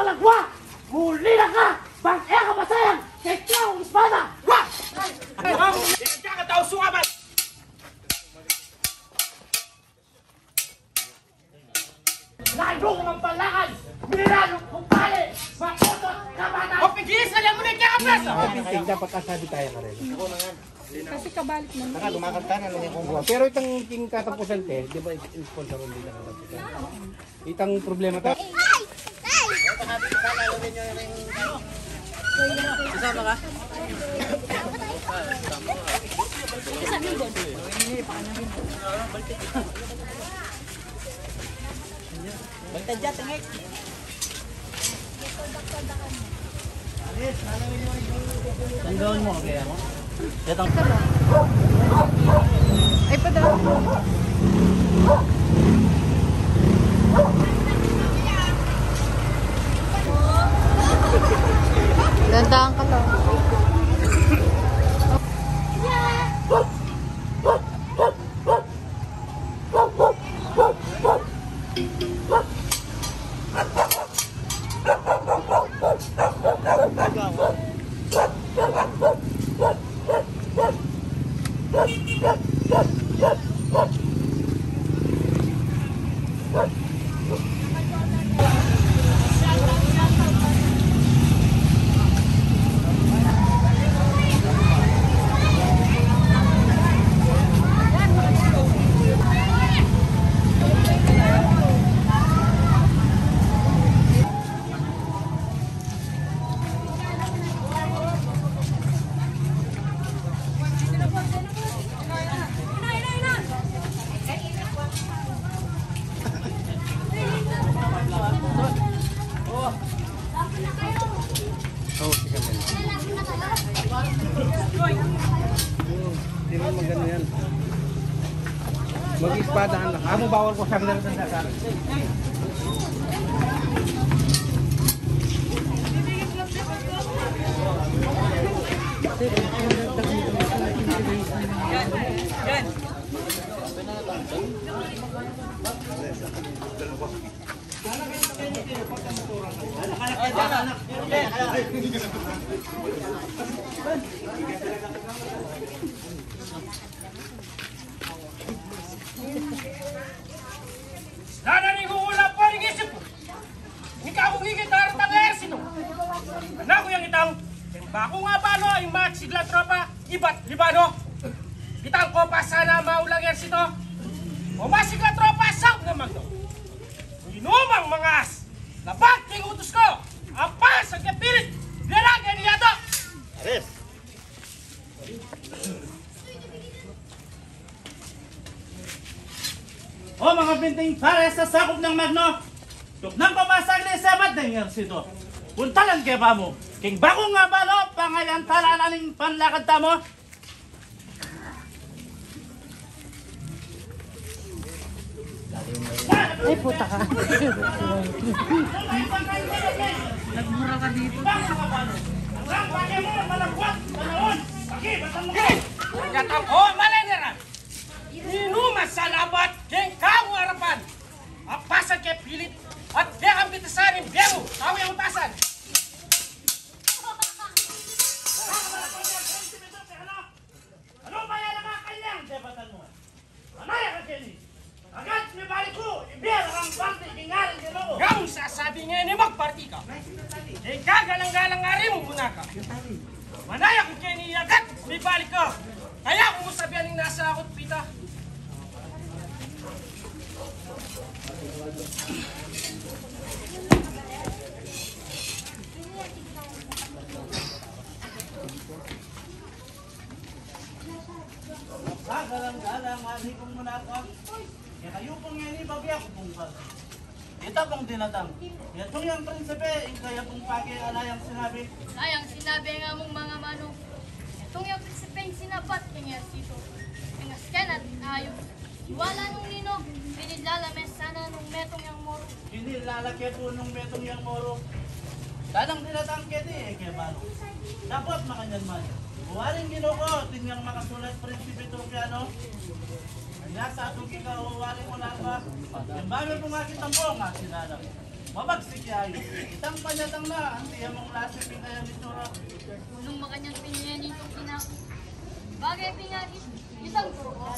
malagwa! Muli na ka! Bangkaya ka masayang! Kaya ang espada! Wah! Pinagkakataon sukaban! Lalo ko ng palakad! Minalong kong pali! Makutot ka bata! O pigis ka lang muna yung kakapras! Dapat kasabi tayo ka rin. Kasi kabalik mo. Saka lumakanta na lang yung kungguha. Pero itang king katapusan te, di ba sponsor hindi na katapusan? Itang problema tayo. Isama ka? Baltad dyan, tangik! Ang gawin mo, kaya mo? Ay, padala. Dandahan ka lang. Hindi mo magano yan. Mag-ispadahan lang. Amo bawal ko sa kanila sa akin. Nananing uulap pa rin isip ko. Ikaw kong higit harap ang ersito. Anak ko yung itang, bako nga ba no, yung mga sigla tropa, iba't libano. Itang ko pa sana maulang ersito. O mga sigla tropa, saan na magno. Inumang mga as, labat king utos ko, apa sa kapirit, lalagyan niya to. Aris. O mga binting pare sa sakop ng magno, tuknang pamasag na isabat ng ersito. Puntalan kay ba mo, king bako nga balo, pangayan talaan aning panlakad tamo. Ay, puta ka. Nagmura ka dito. Ang bagay mo, malagwat, panahon, batang mo kayo. Yatang ko, malenera. Inumas sa labat, keng kawo harapan. Apasan kay pilit, at dekang bitasan yung biyemo, kawi ang utasan. Ano ba yan ang kanyang debatan mo? Manaya ka, Kenny. Agad, may balik ko, ibiyar ang party, kingarin din ako. Gawang sasabi nga ni magparty ka. Eh, gagalang-galang nga rin mo muna ka. Manaya ko, Kenny, agad, may balik ka. Kaya kung sabihan yung nasa akot, pita. Galang-galang, mali kong muna ako. Kaya kayo pong yan ibagi ako pong ba. Ito pong dinatang. Itong yung prinsipe, kaya pong pake alayang sinabi. Ayang sinabi nga mong mga manong, itong yung prinsipeng sinabat kanya sito. Ang asken at ayos. Iwala nung ninog, pinidlalames sana nung metong yung moro. Hindi lalakya po nung metong yung moro. Tanang dinatang kedi kaya mano. Dapat makanyan man. Buwaring ginoko, tingnan makasulat prinsipe ito kaya no. Kaya sa atong ikaw, waring mo na ba? Yung bagay po nga kitang po nga sinanap. Mabagsik yayo. Itang panyatang na, ang tiya mong lasip pinayang itsura. Nung makanyang pinyan itong kinako. Bagay pinyan isang grupo.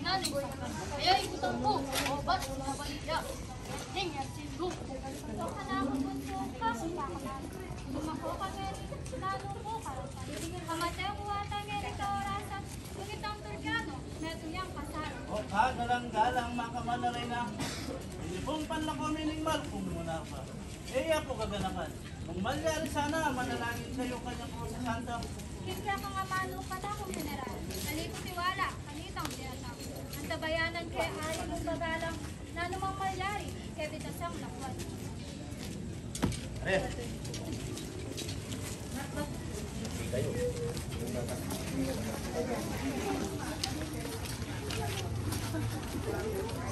Inanong sa kanya. Kaya ikutang ko. O ba't nabalik siya? Tingnan si Luke. Kanakot mo ka, lumako ka ngeri, nanong ko ka. Kamatay ko ata ngeri ka orasan, kukitang Turkano, meto niyang kasar. O kagalang-galang makamana rin na. Hindi pong panlako miningmal kung muna pa. Eh ako kaganakan. Kung malyari sana, manalangin kayo kanyang ko sa santa. Kikya ka nga mano ka na kung general. Naliko tiwala, kanitang dinatang. Ang tabayanan kay ayaw mong bagalang, nanumang malyari, kay bitasang lakwat. Are.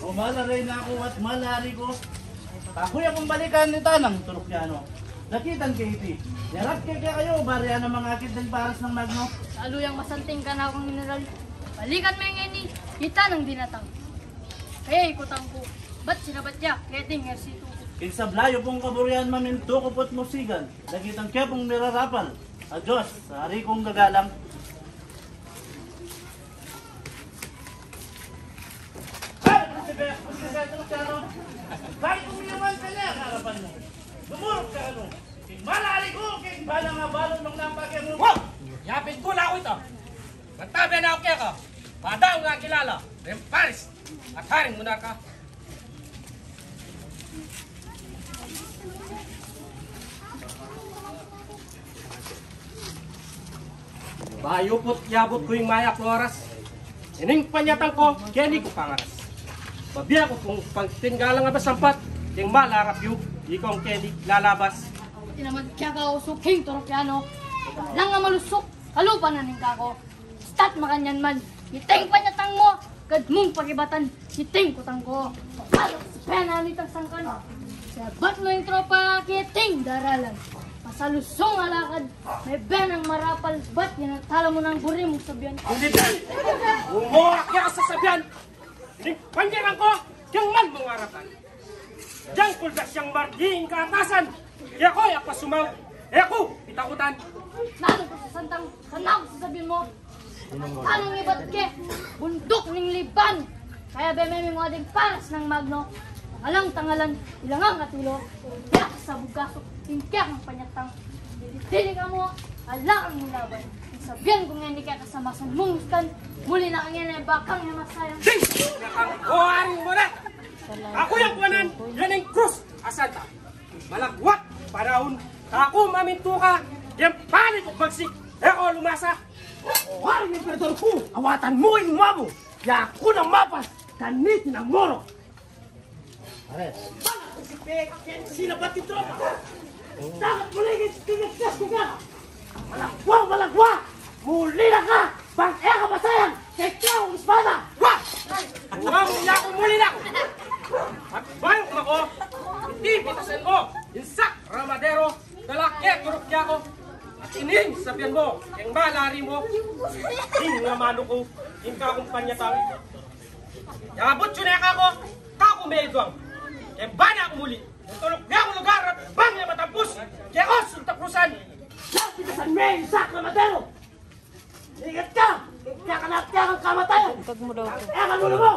O malaray na ako at malari ko. Takoy akong balikan ni Tanang Turukyano. Nakitan kay iti. Yarat kay kayo, barya na mga akit ng paras ng Magno. Saluyang masanting ka na akong mineral. Balikan mo yung ini. Kita ng dinatang. Kaya ikutang ko. Ba't sinabat niya? Kaya tingnan si Tuko. Insablayo pong kaburyan maminto ko po't musigan. Nakitang kaya pong mirarapal. Adios, sa hari kong gagalang. Bakit umiyawan ka niya, karapan mo? Lumurok ka ano? King malari ko, king balang nga balon ng lampagyan mo. Wow! Yapit ko na ako ito. Nagtabi na ako kaya ka. Padaw nga kilala. Rem Paris. At haring monarka. Bayupot yabot ko yung mayak na oras. Ining panyatang ko, kaya di ko pangaras. Babiya ko kung pagtinggalang nga ba sampat, yung malarap yung ikaw ang kaya di lalabas. Tinaman kaya ka usok, King Toropiano. Lang nga malusok, kalupan na ning kako. Stat makanyan man, iting panyatang mo, kad mong pagibatan, iting kutang ko. Palok sa pena nitang sangkan. Sabat mo yung tropa, kiting daralan. Masalusong alakad, may benang marapal, ba't yanatala mo ng buri mong sabihan? Hindi din! Umuha kaya ka sa sabihan! Ining panyaran ko, yung man mong harapan. Diyan kuldas siyang mardiing kaatasan. Kaya ko, yak pasumaw. Kaya ko, itakutan. Nalo ko sa santang, sanaw sasabihin mo. Tanong iba't ke, bundok ning liban. Kaya bememi mo ading paras ng Magno. Alang tangalan, ilangang katulo. Yak sa bugasok, tingkyak ng panyatang. Dili ka mo, alang ang laban. Sabihan kung hindi ka kasama sa mungstan, muli na kang yan ay bakang yung masayang. Ding! Nakang kuharing mo na! Ako yung kuwanan, yan ang krus, asanta. Malagwat, panahon, ako maminto ka, yung panik o bagsik, ako lumasa. Kuharing yung perdor ko, awatan mo yung mamo, kaya ako ng mapas, kanitin ang moro. Are. Bakit si Pek, sila ba't yung tropa? Dapat muligit, tingit-gas ko ka! Malagwa! Muli na ka! Bang-e ka masayang! Kaya ang espada! Wah! Huwag niya ako, muli na ako! At bayo ko ako, hindi pitasin mo! Insak, ramadero, dalakye, turok niya ako! At ining, sabihan mo, yung malari mo, yung nga mano ko, yung kakumpanyatang. Yabot yun na ako, kakumedwang. Kaya ba na ako muli? Yung tulog niya akong lugar at bang niya matapos! Kaya ako, suntakrusan! Sabi ka sa may sak na matero! Ingat ka! Kaya ka nakakaya kang kamatayan! Pag mo daw ito. Kaya ka nulo mo!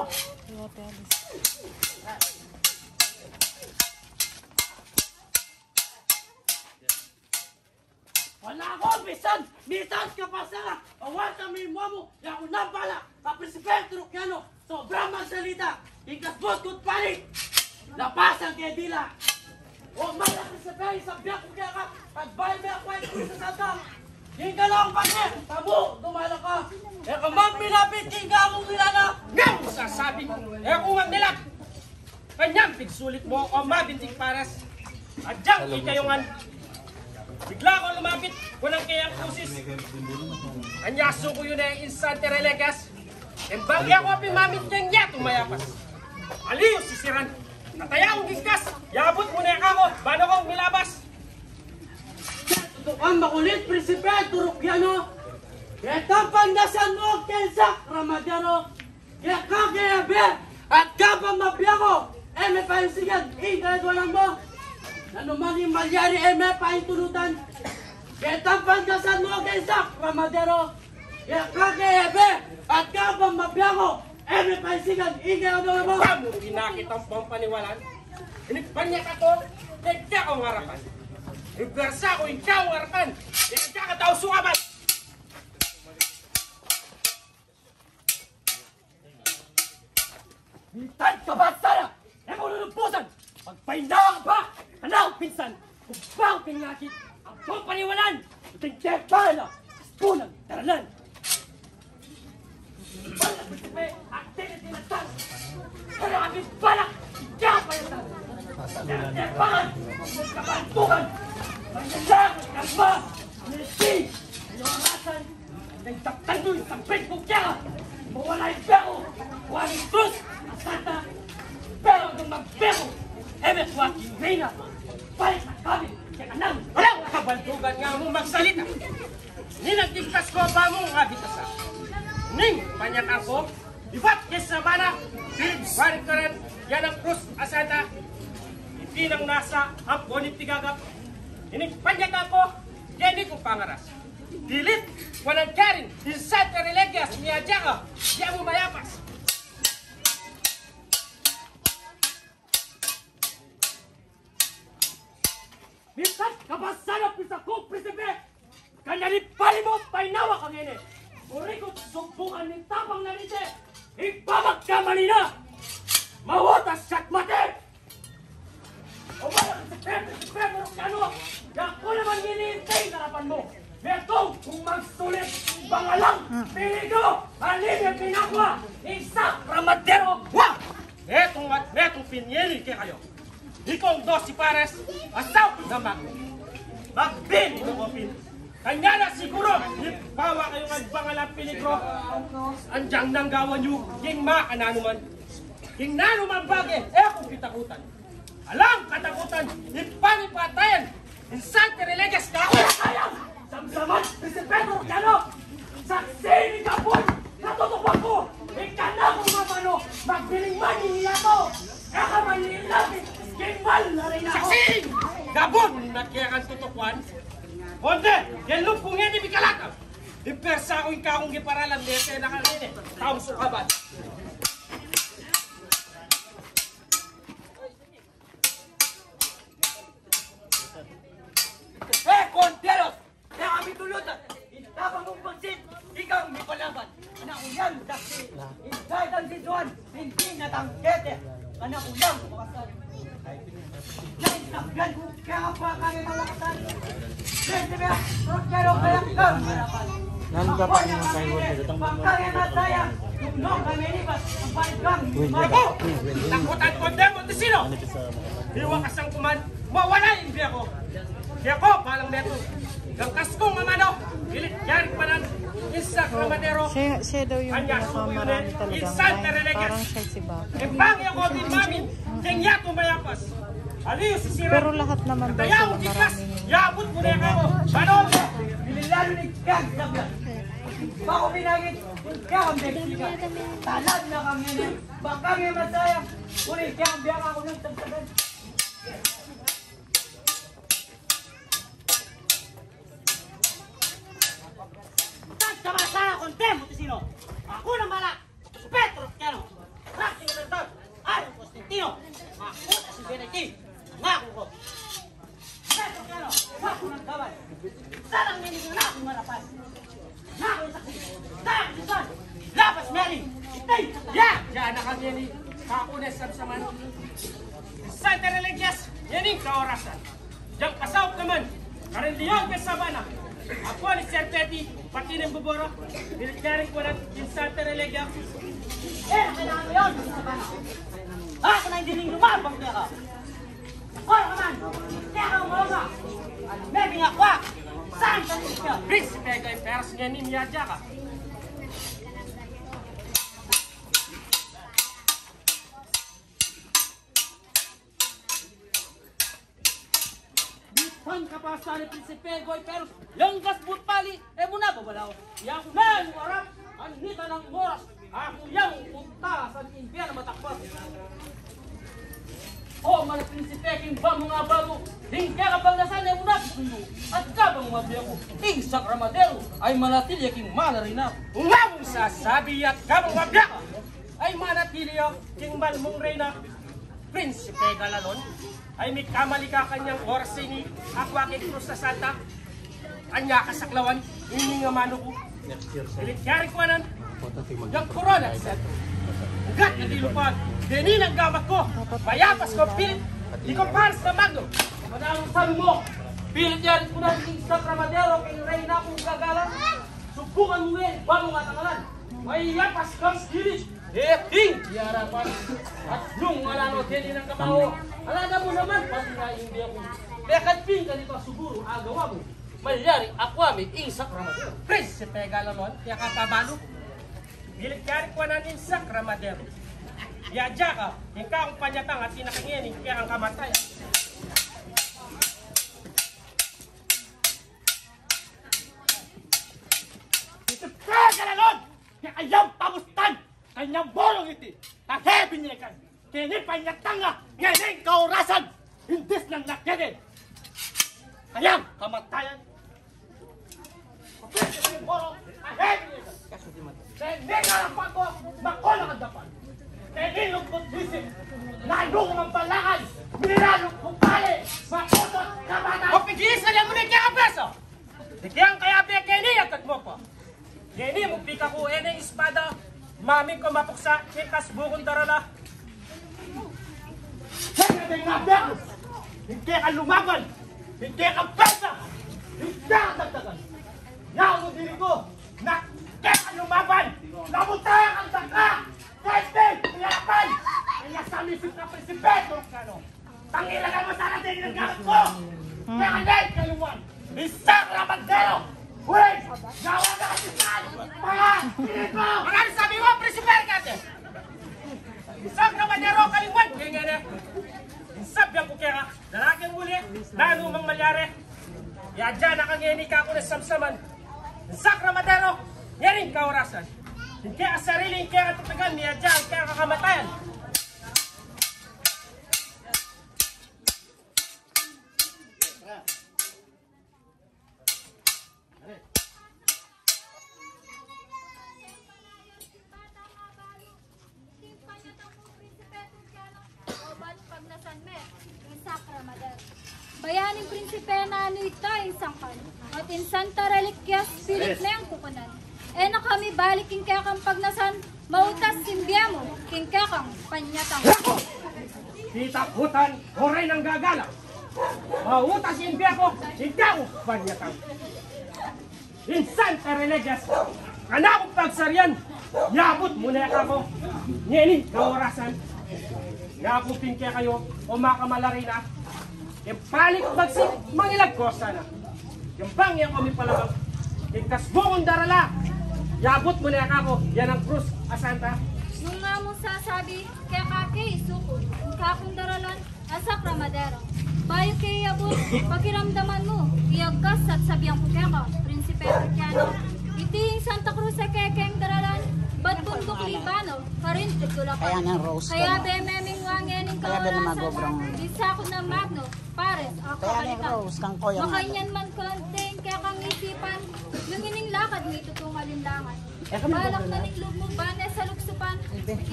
Wala ako, bisan! Bisan ka pa sana! Awan sa may mo! Kaya ako nampala! Kaprinsipeng Turukyano! Sobrang magsalita! Ikasbot ko't panik! Lapasan kay Dila! O malaki sa bahay, sabihan ko kaya ka, at bahay may akway ko sa sandang. Yung ka lang pake, tabo, dumala ka. E kung magmilapit, yung ka akong nilala. Ngaw, sasabi ko, e kung magmilap. Kanyang pigsulit mo o mabinting paras. At diyang ikayungan. Bigla ko lumapit, walang kayang kusis. Anyaso ko yun eh, insante relegas. E bagay ako pimamit niyang yato mayapas. Aliyo sisiran. Nataya akong gisgas, yabot mo na ako, bano kong milabas. Tutukan makulit, Prinsipe, Turukyano. Kaya pandasan mo, Kensak, Ramadano. Kaya kakayabe, at kapang mabiya ko, may pahinsigan, ikadwalan mo. Ano man yung malyari eme paintulutan. Betang panggasan mo kay Sak Ramadero. Kaya kakayebe at kapang mabiyako. Eme paisigan, ikaw na mo. Kamu ginakit ang pampaniwalan. Inipanyak ako, hindi ako ngarapan. Ibersa ko, ikaw ngarapan. Hindi ka tao sukaban. Bintay ka ba sana? E mo lulupusan! Pagpahindawa ka pa! Anak, pinsan! Kung ba ang pinangakit, ang pampaniwalan! Iting kepala! Punang taralan! Balak mo sipe, at tinitinatan! Pero aming balak, ikaw payatan! Kepangan! Kapantukan! Pagkalang! Kasma! Nilisi! Iwangasan! Nagtaptandoy sa Facebook niya! Mawala yung peko! Walang krus! Santa! Pero kung magpeko! Emes waking reyna! Balik na kami! Kaya anang! Walang kabantugan nga mo magsalita. Ninagtigkas ko ba mo nga bitasa? Ning, panyak ako, iba't kes sa bana, warin ka rin, yan ang krus asata, hindi nang nasa hapon itigagap. Ining panyak ako, yan di ko pangaras. Dilit, walang karin, insat ka religias, niya ka, di mo mayapas. Bikat kabasana pisa ko, Prisipe! Kanya ni pali mo, painawa kang ine! Uri ko subukan ni tapang na nite! Ipabag ka manina! Mawatas siya't mati! O wala ka si Prisipe, Morocano! Ako naman hinihintay karapan mo! Betong, kung magsulit, bangalang, piligo, halin yung pinakwa, Isak Ramadero! Wah! Etong pinyeli kaya kayo. Ikaw ang dos si Pares, asaw naman. Magbin mo ko pin. Kanya na siguro, bawa kayo magbangalang peligro. Andyang nang gawan nyo, king maananuman. King nanuman bagay, akong pitakutan. Alam katakutan, ipanipatayan. Insante religious ka ako. Sayang! Samsaman, Prisipe Morocano! Saksi ni Kapon! Natutupan ko! Ika na kung mapano! Magbiling man niya to! Eka man nilapit! Kimbal na rin ako! Saksi! Gabon! Nakiyakan tutukwan. Onde! Yan lupong yan ibikalakam! Ipersa ko yung kakong giparalan nete na kanine. Taong sukaban. Konteros! Kaya kami tulutan! Itabang mong pansin! Ikaw ang may palaban! Anak ko yan, daksi! Kahit ang sitsuan, hindi natangkete! Anak ko yan, kumakasan! Yan, takyan ko! Kaya ka pa kaya malakasan! Prinsipe, Morocano, kaya kang harapan! Nanda pa niyo kayo dito. Pagkaya na saya, tulong kami lipat, ang balik kang Ako! Takutan ko din mo sino? Iwa kasang kuman, mawala yung biya ko. Kaya ko, palang neto. Gangkas kong amano, ilit yari pa ng Isak Ramadero. Siya daw yung pinakamarami talagang Insante line. religious. Parang siya si Baka. Ipangya ko din mamin, kanya tumayapas. Aliyo si Sira. Pero lahat naman daw Kaya sila ako tikas, marami. yabot mo na ako. Ano? Bililalo ni Kang Sablan. Bako pinagit, kaya kang Mexica. Talad na kang yun. Baka may masaya. Kunin kaya ang biyak ako ng tagtagan. Sama-sama kontem, Montesino. Ako na malak. Petro Cano. Raking Bertol. Ayon Constantino. Ako na si Benedicti. Ngako ko. Petro Cano. Ako ng kawan. Sarang ninig na akong marapan. Ngako yung saksi. Tayo Susan. Lapas Mary. Itay. Ya! Diyan na kami ni Kakunes Samsaman. Santa Religias, yan yung kaorasan. Diyan kasaw naman, Karindiyon ka Sabana. Ako ni Sir Petty, pati ng Buboro. Nilityaring ko na yung Santa Religias. Kailangan mo yun. Ako na hindi rin lumabang niya ka. Ako naman. Kaya ka umaga. May bingakwa. Saan ka niya? Prinsipe kay Pers nga ni Miyadya ka. Bitan ka pa sa ni Prinsipe Goy pero yung gasbut pali, muna babalaw. Yang na yung arap, anita ng oras. Ako yung punta sa impyerno matakpan. O mga prinsipe, king ba mga balo, hingga kapag nasan ay unag at kabang mabiya ko, king sakramadero ay manatili king malarin na. Ungam sasabi at kabang mabya ay manatili king malmong reyna. Prinsipe Galalon ay may kamali ka kanyang oras ni Aquaque Cruz sa Santa. Anya kasaklawan, hindi nga mano ko. Ilityari ko nan, yung corona set. Ugat na dilupad, dinin ang gamat ko. Mayapas ko pilit, di ko pares na magno. Manang sabi mo, pilit yan ko na king sakramadero, king reyna kong gagalan. Subukan mo ngayon, bago nga tangalan. May yapas kang spirit. King, harapan. At yung malano, dinin ang kamao. Alaga mo naman, pati na hindi ako. Bekat ping ka dito, siguro, agawa mo. Malyari, akwami, ing sakramadero. Prinsipe Galalon, kaya kapabalo. Ilityari ko nanin sa Kramadero. Yadya ka, yung kaong panyatang at sinakingin, kaya ang kamatayan. Galalon! Kayang pamustan! Kanyang bolong iti! Nakebinyekan! Kini panyatanga! Ngayon kaurasan! Hindis ng nakyanin! Kayang kamatayan! Kapit yung bolong! Nakebinyekan! Kini karapan ko! Makolang ang dapan! Kini lungkot bisip! Lalong ng balakan! Minalong kong pali! Makutot kamatan! Papigisan yan mo na kaya kapeso! Dikyang kaya kini yakat mo po! Kini mo pika ko ene espada, maming ko mapuksa, kikas bukong darala. Hindi nga bekus! Hindi ka lumaban! Hindi ka pesa! Hindi ka dagdagan! Yaw mo diri ko na hindi ka lumaban! Namutaya ang dagka! Pwede! Pinayapan! Kaya sa misip na prinsipeto kano! Tangilagan mo sana din ang gamit ko! Kaya hindi kaluwan! Isang ramagdero! Uy! Gawa na kasi saan! Mga! Pilit mo! Ano sabi mo, Prinsipe Kate? Isang kamadero kaliwan, kaya nga na. Sabihan ko kaya, dalagang muli, lalo mang malyari. Yadya na kangeni ka ako na samsaman. Isang kamadero, yaring kaurasan. Hindi ka sariling kaya katatagan, yadya ang kaya kakamatayan. Bayaning prinsipe na ano ito, isang kan. At in Santa Reliquias, pilit na yung kukunan. E na kami balik king kekang pagnasan, mautas simbiamo, king kekang panyatang. Titakutan, koray ng gagalang. Mautas yung biya ko, hindi ako panyatang. In Santa Religias, kanakong pagsaryan, yabot muna ako. Ngeni, kaorasan. Yakupin kaya kayo, o makamalari na. Yung palik bagsik, mangilag ko sana. Yung bang yung kami palabang. Yung kasbukong darala. Yabot mo na ako, yan ang krus, asanta. Nung nga mo sasabi, kaya kake isuko, ang kakong daralan, asa kramadero. Bayo kay yabot, pakiramdaman mo, iyagkas at sabiyang ko kaya ka, Prinsipe Turkiano. Iti Santa Cruz sa kekeng daralan, ba't bundok libano, parin tutulak ka. Kaya ng rose Kaya ka, no? bememing wangening Kaya din kaorasan, magobrang- isa ko na magno, pares, ako Kaya ng kalikan. rose kang koyang nga. Makanyan man konting, kaya kang isipan, yung ining lakad mo itutong alinlangan. Balak na niklog mo ba na sa luksupan,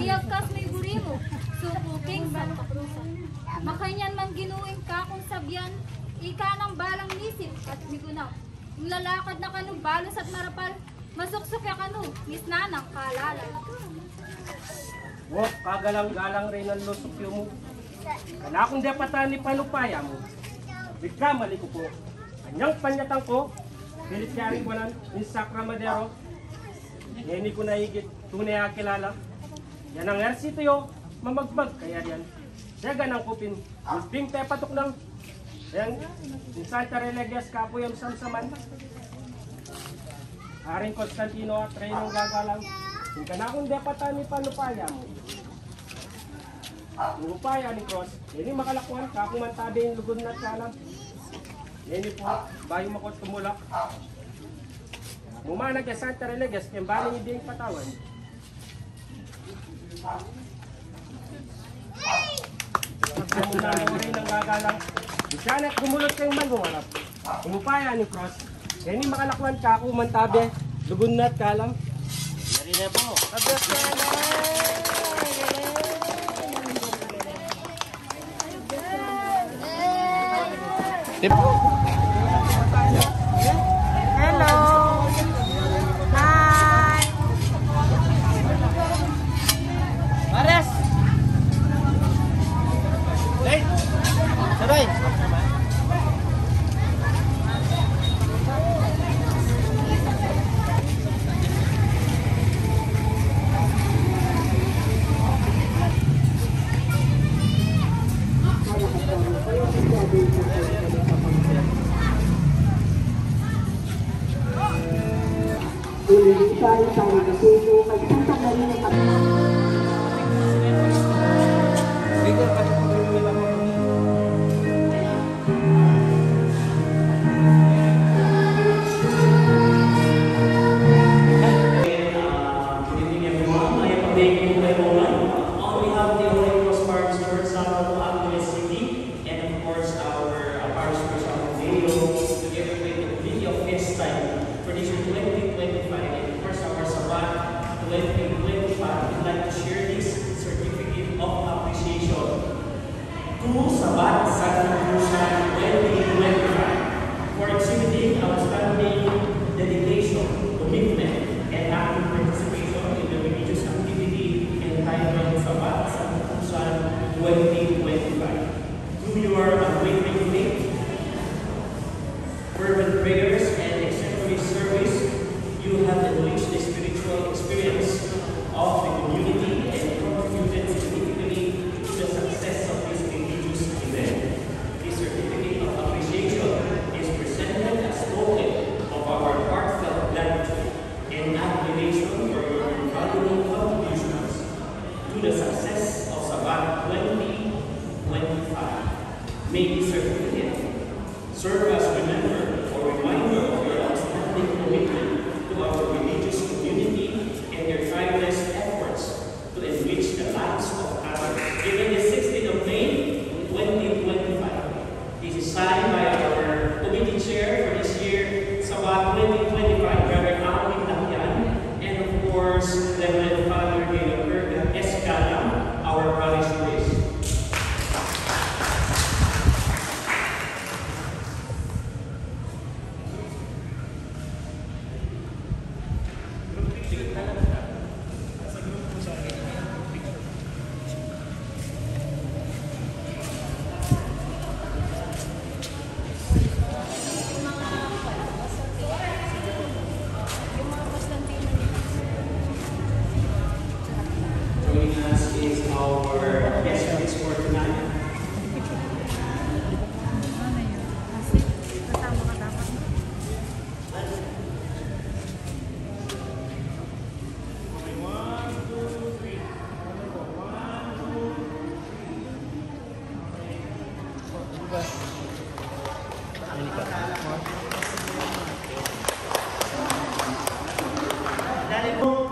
iyagkas may buri mo, sukuking Santa Cruzan. Makanyan man ginuing ka kung sabyan, ika ng balang nisip at migunaw. Yung lalakad na kanong balos at marapal, masuksok ya kanu, misnanang kalala. Wok, kagalang-galang rin ang lusok mo. Kanakong dapatan ni panupaya mo. Bigkamali ko po. Kanyang panyatang ko, pilit niya rin ko lang, yung Sakramadero. Hindi ko nahigit, tunay ang kilala. Yan ang ersito yo, mamagbag kaya yan. Siya ganang kupin, yung tepatok ng. Yan, yung Santa Religias kapuyang samsaman. Haring Constantino at Reynong gagalang. Yung kanakong dapatan ni panupaya mo. Yung upaya ni Cross, hindi makalakuan, kakong mantabi yung lugod na tsalang. Hindi po, bayo makot tumulak. Mumanag ya Santa Religias, kaya bali hindi yung patawan. Mula mo rin ang gagalang. Di siya na't gumulot kayong manungalap. Umupaya ni Cross. Kaya ni makalakwan ka ako mantabi. Lugun na't kalam. Yari na po. Abos na na. Hello. Hi. Mares! Late! Sabay!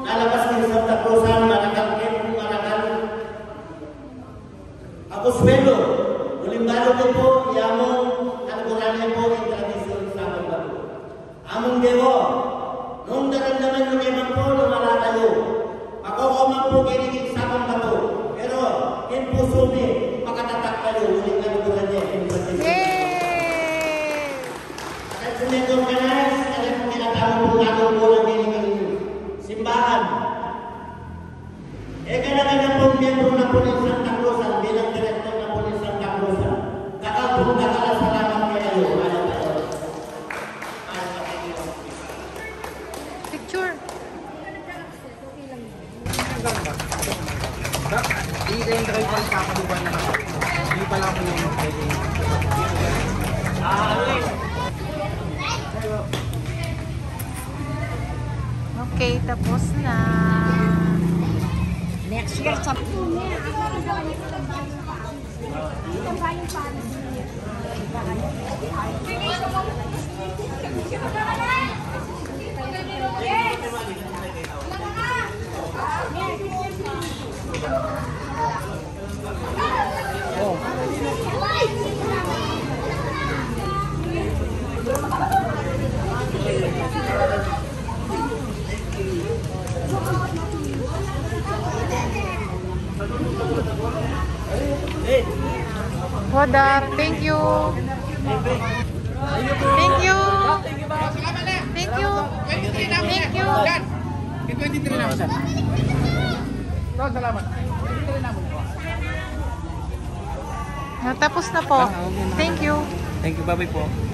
Lalabas ng Santa Cruzan, Maracalquet, Maracal. Ako swelo, ulimbaro ko po, yamong alkurane po yung tradisyon sa among bato. Among dewo, nung daramdaman nyo kayo man po, lumala kayo. Ako man po kinigit sa among bato. Pero, in puso ni, makatatak kayo, uling alkurane yung tradisyon. At sumendong kanas, kaya po kinatawag po ako po ng kinigang simbahan. Kadang-kadang pong miyembro na po ng Santa Cruzan bilang direktor na po ng Santa Cruzan. Kakapong nakalasalamat kayo. Ano tayo? Picture. Hindi kayo driver sa kaluban na hindi pa lang mo yung pwede. Okay, tapos na. Next year, sa... Oh. Hodar, thank you. Thank you. Thank you. Thank you. I-23 naman sir. Salamat. Natapos na po. Thank you. Thank you, bye-bye po.